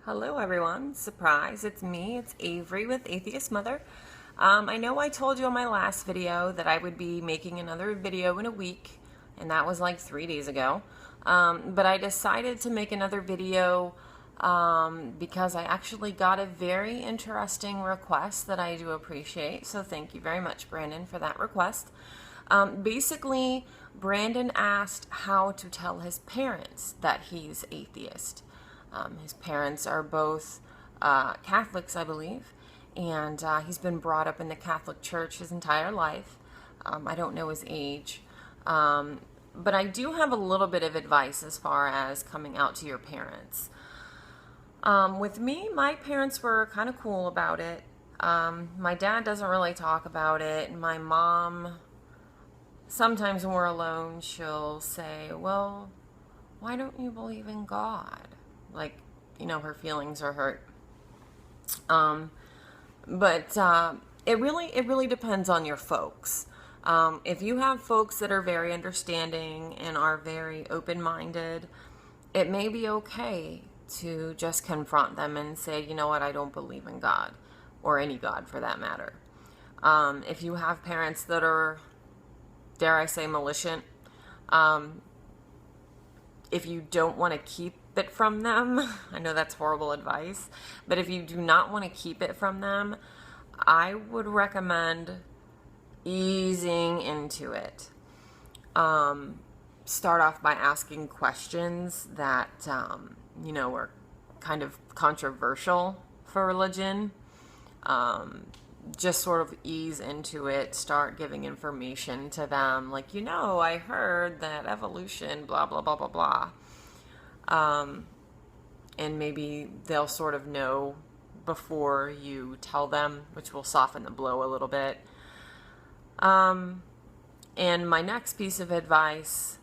Hello everyone, surprise, it's me, it's Avery with Atheist Mother. I know I told you in my last video that I would be making another video in a week, and that was like 3 days ago. But I decided to make another video because I actually got a very interesting request that I do appreciate, so thank you very much, Brandon, for that request. Basically, Brandon asked how to tell his parents that he's atheist. His parents are both Catholics, I believe, and he's been brought up in the Catholic Church his entire life. I don't know his age, but I do have a little bit of advice as far as coming out to your parents. With me, my parents were kind of cool about it. My dad doesn't really talk about it. My mom, sometimes when we're alone, she'll say, well, why don't you believe in God? Like, you know, her feelings are hurt. But it really depends on your folks. If you have folks that are very understanding and are very open-minded, it may be okay to just confront them and say, you know what, I don't believe in God, or any God for that matter. If you have parents that are, dare I say, malicious, if you don't want to keep it from them, I know that's horrible advice, but if you do not want to keep it from them, I would recommend easing into it. Start off by asking questions that, you know, are kind of controversial for religion. Just sort of ease into it, start giving information to them, like, you know, I heard that evolution, blah, blah, blah, blah, blah. And maybe they'll sort of know before you tell them, which will soften the blow a little bit. And my next piece of advice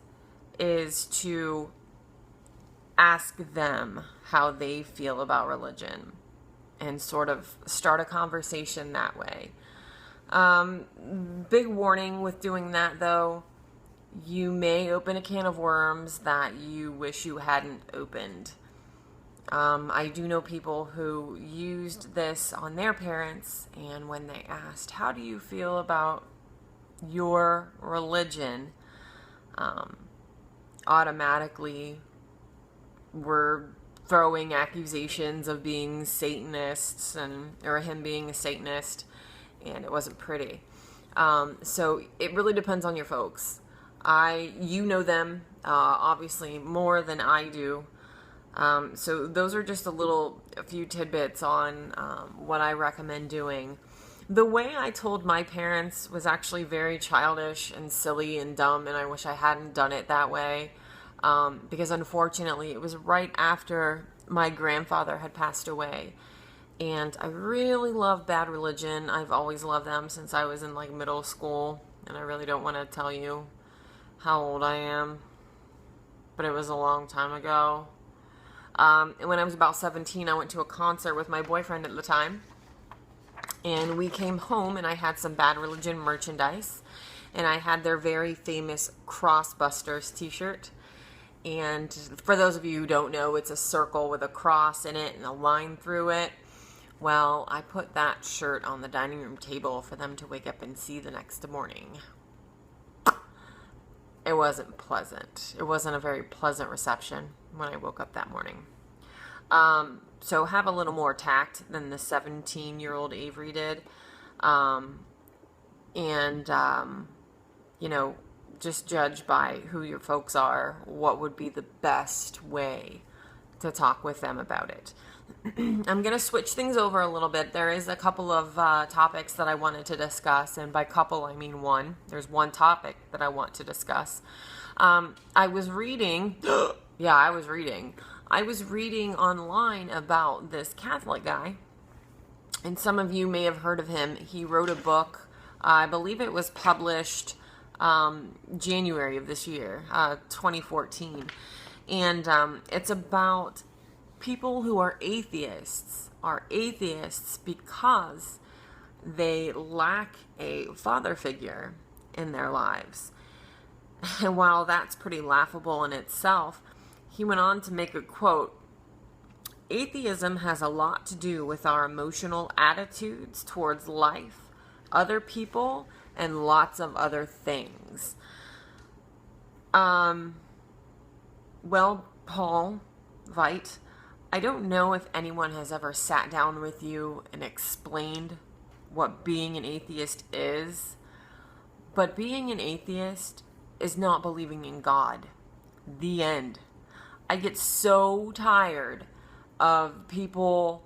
is to ask them how they feel about religion and sort of start a conversation that way. Big warning with doing that, though. You may open a can of worms that you wish you hadn't opened. I do know people who used this on their parents, and when they asked, how do you feel about your religion, automatically were throwing accusations of being Satanists, or him being a Satanist, and it wasn't pretty. So it really depends on your folks. You know them, obviously, more than I do. So those are just a few tidbits on what I recommend doing. The way I told my parents was actually very childish and silly and dumb, and I wish I hadn't done it that way. Because unfortunately, it was right after my grandfather had passed away. And I really love Bad Religion. I've always loved them since I was in like middle school, and I really don't want to tell you how old I am, but it was a long time ago. And when I was about 17, I went to a concert with my boyfriend at the time, and we came home, and I had some Bad Religion merchandise, and I had their very famous Crossbusters t-shirt. And for those of you who don't know, it's a circle with a cross in it and a line through it. Well, I put that shirt on the dining room table for them to wake up and see the next morning. It wasn't pleasant. It wasn't a very pleasant reception when I woke up that morning. So have a little more tact than the 17-year-old Avery did. You know, just judge by who your folks are, what would be the best way to talk with them about it. I'm going to switch things over a little bit. There is a couple of topics that I wanted to discuss, and by couple I mean one. There's one topic that I want to discuss. I was reading, I was reading online about this Catholic guy, and some of you may have heard of him. He wrote a book, I believe it was published January of this year, 2014, and it's about people who are atheists because they lack a father figure in their lives. And while that's pretty laughable in itself, he went on to make a quote atheism has a lot to do with our emotional attitudes towards life, other people, and lots of other things. Well, Paul Veit, I don't know if anyone has ever sat down with you and explained what being an atheist is, but being an atheist is not believing in God. The end. I get so tired of people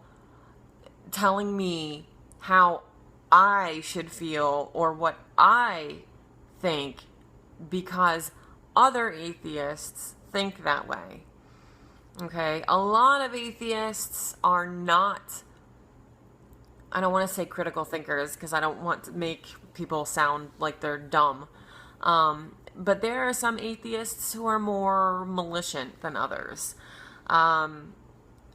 telling me how I should feel or what I think because other atheists think that way. Okay? A lot of atheists are not, I don't want to say critical thinkers because I don't want to make people sound like they're dumb. But there are some atheists who are more malicious than others. I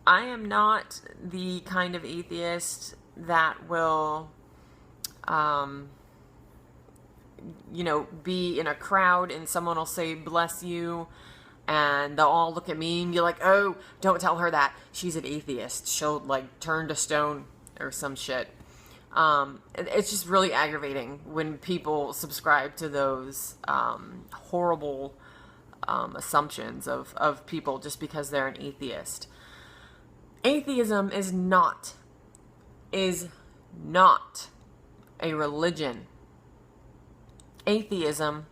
am not the kind of atheist that will, be in a crowd and someone will say, bless you, and they'll all look at me and be like, oh, don't tell her that. She's an atheist. She'll, turn to stone or some shit. It's just really aggravating when people subscribe to those horrible assumptions of people just because they're an atheist. Atheism is not a religion. Atheism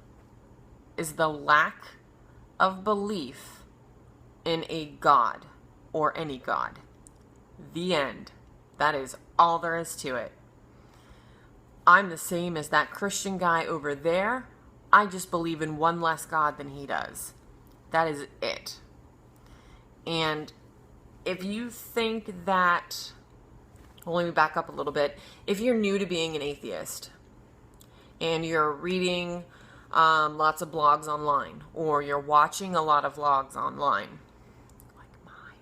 is the lack of belief in a God or any God. The end. That is all there is to it. I'm the same as that Christian guy over there. I just believe in one less God than he does. That is it. And if you think that, well, let me back up a little bit. If you're new to being an atheist and you're reading lots of blogs online or you're watching a lot of vlogs online, like mine,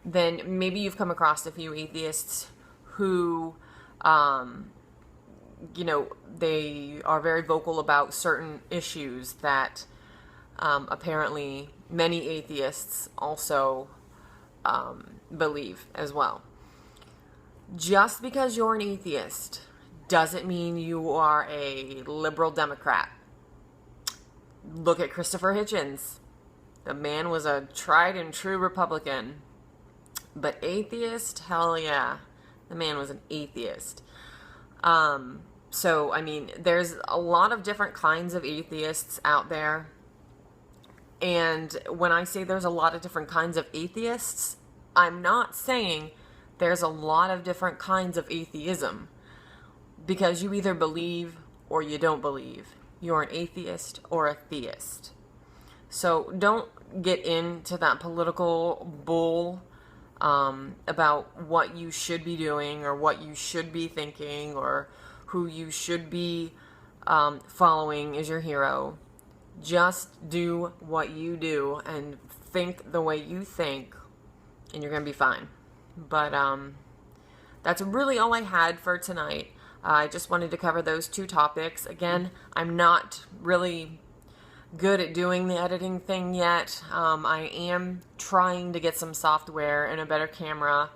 then maybe you've come across a few atheists who, they are very vocal about certain issues that apparently many atheists also believe as well. Just because you're an atheist doesn't mean you are a liberal Democrat. Look at Christopher Hitchens. The man was a tried and true Republican. But atheist? Hell yeah. The man was an atheist. There's a lot of different kinds of atheists out there. And when I say there's a lot of different kinds of atheists, I'm not saying there's a lot of different kinds of atheism. Because you either believe or you don't believe. You're an atheist or a theist. So don't get into that political bull about what you should be doing or what you should be thinking or who you should be following as your hero. Just do what you do and think the way you think, and you're going to be fine. But that's really all I had for tonight. I just wanted to cover those two topics. Again, I'm not really good at doing the editing thing yet. I am trying to get some software and a better camera.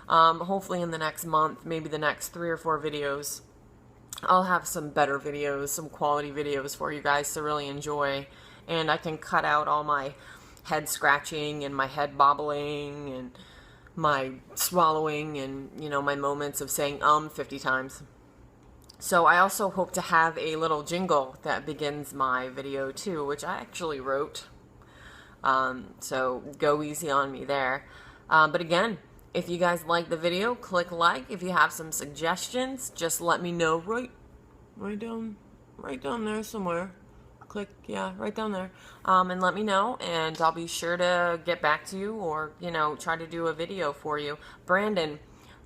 Hopefully in the next month, maybe the next 3 or 4 videos, I'll have some better videos, some quality videos for you guys to really enjoy. And I can cut out all my head scratching and my head bobbling and my swallowing and, my moments of saying 50 times. So I also hope to have a little jingle that begins my video too, which I actually wrote. So go easy on me there. But again, if you guys like the video, click like. If you have some suggestions, just let me know right down there somewhere. Click, yeah, right down there. And let me know, and I'll be sure to get back to you or, try to do a video for you. Brandon,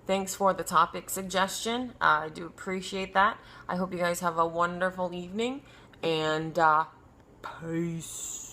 thanks for the topic suggestion. I do appreciate that. I hope you guys have a wonderful evening, and peace.